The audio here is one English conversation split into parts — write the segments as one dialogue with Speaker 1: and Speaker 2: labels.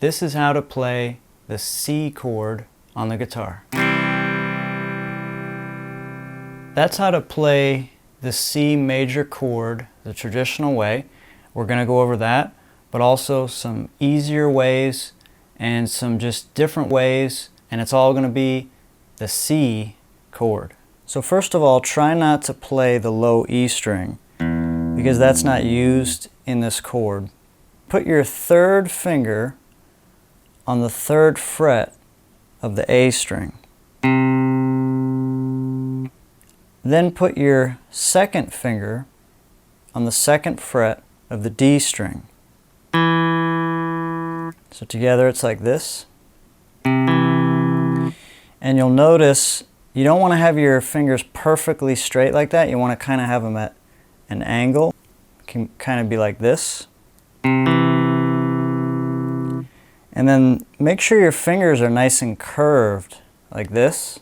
Speaker 1: This is how to play the C chord on the guitar. That's how to play the C major chord the traditional way. We're going to go over that, but also some easier ways and some just different ways, and it's all going to be the C chord. So first of all, try not to play the low E string because that's not used in this chord. Put your third finger on the third fret of the A string. Then put your second finger on the second fret of the D string. So together it's like this. And you'll notice you don't want to have your fingers perfectly straight like that. You want to kind of have them at an angle. It can kind of be like this. And then make sure your fingers are nice and curved like this.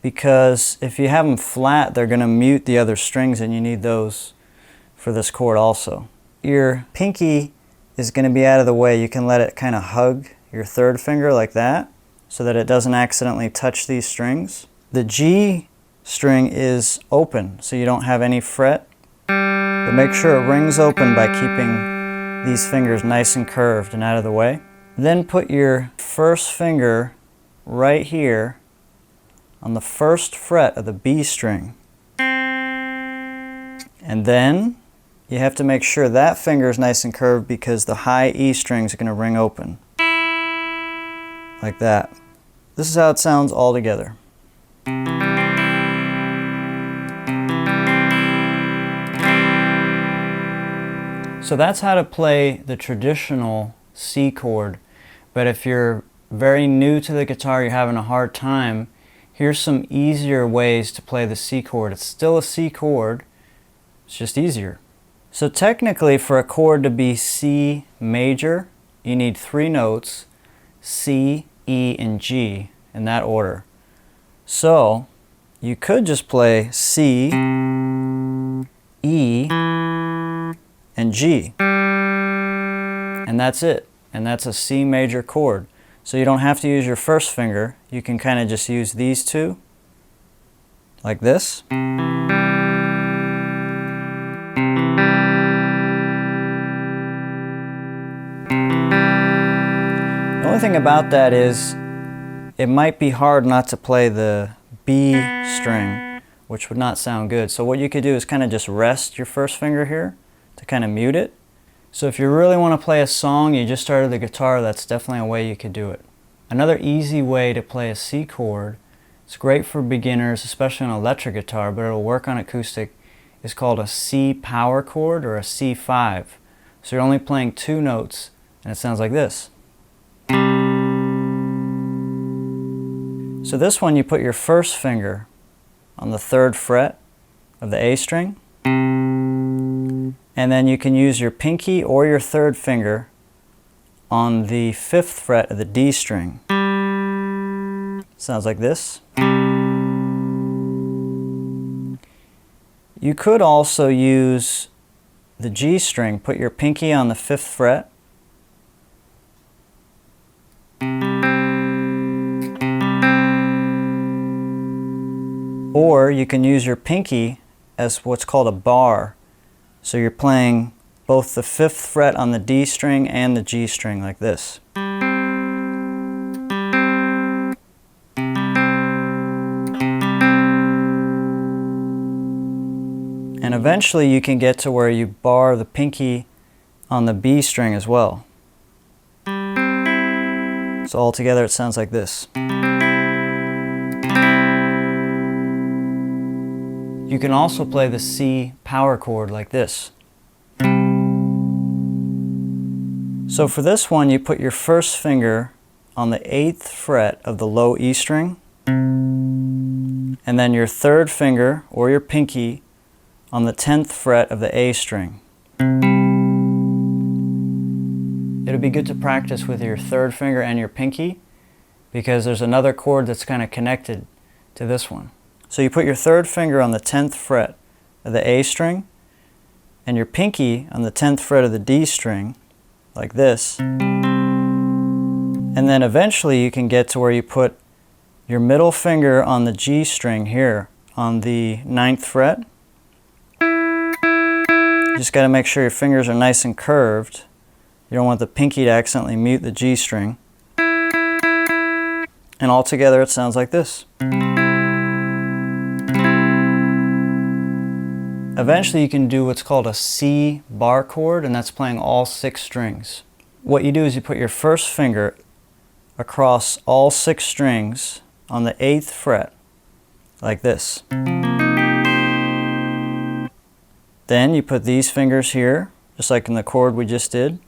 Speaker 1: Because if you have them flat, they're going to mute the other strings, and you need those for this chord also. Your pinky is going to be out of the way. You can let it kind of hug your third finger like that so that it doesn't accidentally touch these strings. The G string is open, so you don't have any fret. But make sure it rings open by keeping these fingers nice and curved and out of the way. Then put your first finger right here on the first fret of the B string. And then you have to make sure that finger is nice and curved because the high E string is going to ring open. Like that. This is how it sounds all together. So that's how to play the traditional C chord. But if you're very new to the guitar, you're having a hard time, here's some easier ways to play the C chord. It's still a C chord, it's just easier. So technically, for a chord to be C major, you need 3 notes, C, E, and G, in that order. So you could just play C, E, and G. And that's it. And that's a C major chord. So you don't have to use your first finger. You can kind of just use these two, like this. The only thing about that is it might be hard not to play the B string, which would not sound good. So what you could do is kind of just rest your first finger here to kind of mute it. So if you really want to play a song, you just started the guitar, that's definitely a way you could do it. Another easy way to play a C chord, it's great for beginners, especially on electric guitar, but it'll work on acoustic, is called a C power chord or a C5. So you're only playing 2 notes, and it sounds like this. So this one, you put your first finger on the 3rd fret of the A string, and then you can use your pinky or your 3rd finger on the 5th fret of the D string. Sounds like this. You could also use the G string. Put your pinky on the 5th fret. Or you can use your pinky as what's called a bar. So you're playing both the 5th fret on the D string and the G string like this. And eventually you can get to where you bar the pinky on the B string as well. So all together it sounds like this. You can also play the C power chord like this. So for this one, you put your first finger on the 8th fret of the low E string, and then your 3rd finger or your pinky on the 10th fret of the A string. It'll be good to practice with your 3rd finger and your pinky because there's another chord that's kind of connected to this one. So you put your 3rd finger on the 10th fret of the A string and your pinky on the 10th fret of the D string, like this. And then eventually you can get to where you put your middle finger on the G string here on the 9th fret. You just got to make sure your fingers are nice and curved. You don't want the pinky to accidentally mute the G string. And all together it sounds like this. Eventually you can do what's called a C bar chord, and that's playing all 6 strings. What you do is you put your first finger across all 6 strings on the 8th fret, like this. Then you put these fingers here, just like in the chord we just did.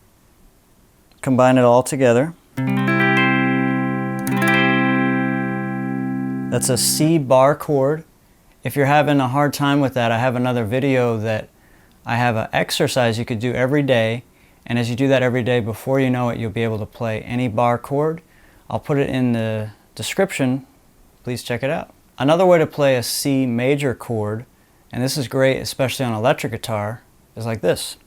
Speaker 1: Combine it all together. That's a C bar chord. If you're having a hard time with that, I have another video that I have an exercise you could do every day, and as you do that every day, before you know it, you'll be able to play any bar chord. I'll put it in the description. Please check it out. Another way to play a C major chord, and this is great especially on electric guitar, is like this.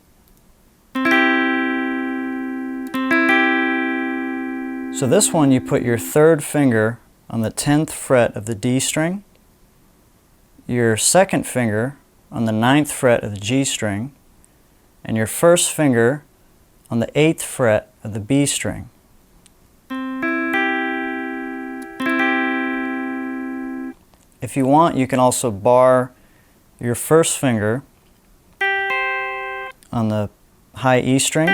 Speaker 1: So this one, you put your 3rd finger on the 10th fret of the D string, your 2nd finger on the 9th fret of the G string, and your 1st finger on the 8th fret of the B string. If you want, you can also bar your 1st finger on the high E string.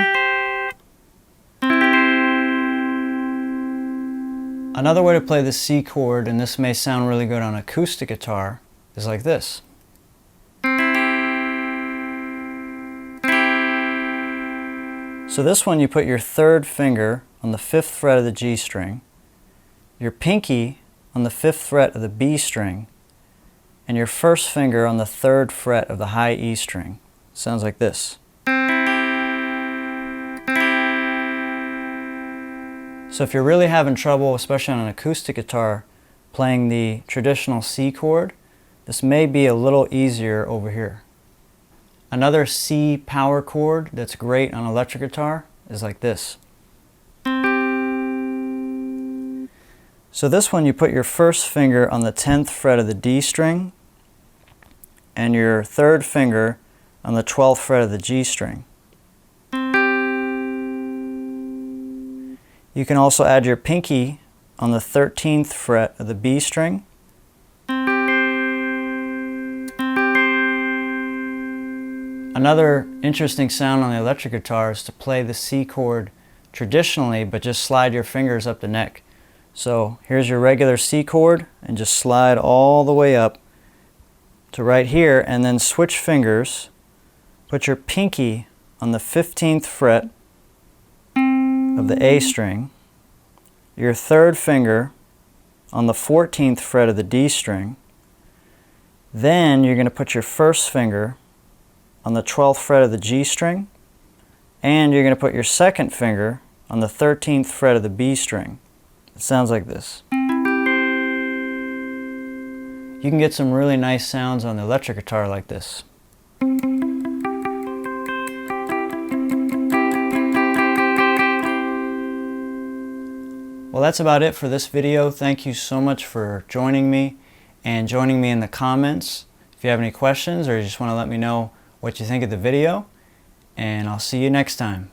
Speaker 1: Another way to play the C chord, and this may sound really good on acoustic guitar, is like this. So this one, you put your 3rd finger on the 5th fret of the G string, your pinky on the 5th fret of the B string, and your 1st finger on the 3rd fret of the high E string. Sounds like this. So if you're really having trouble, especially on an acoustic guitar, playing the traditional C chord, this may be a little easier over here. Another C power chord that's great on electric guitar is like this. So this one, you put your 1st finger on the 10th fret of the D string and your 3rd finger on the 12th fret of the G string. You can also add your pinky on the 13th fret of the B string. Another interesting sound on the electric guitar is to play the C chord traditionally, but just slide your fingers up the neck. So here's your regular C chord, and just slide all the way up to right here, and then switch fingers. Put your pinky on the 15th fret of the A string, your 3rd finger on the 14th fret of the D string. Then you're going to put your 1st finger on the 12th fret of the G string, and you're going to put your 2nd finger on the 13th fret of the B string. It sounds like this. You can get some really nice sounds on the electric guitar like this. Well, that's about it for this video. Thank you so much for joining me and joining me in the comments. If you have any questions or you just want to let me know what you think of the video, and I'll see you next time.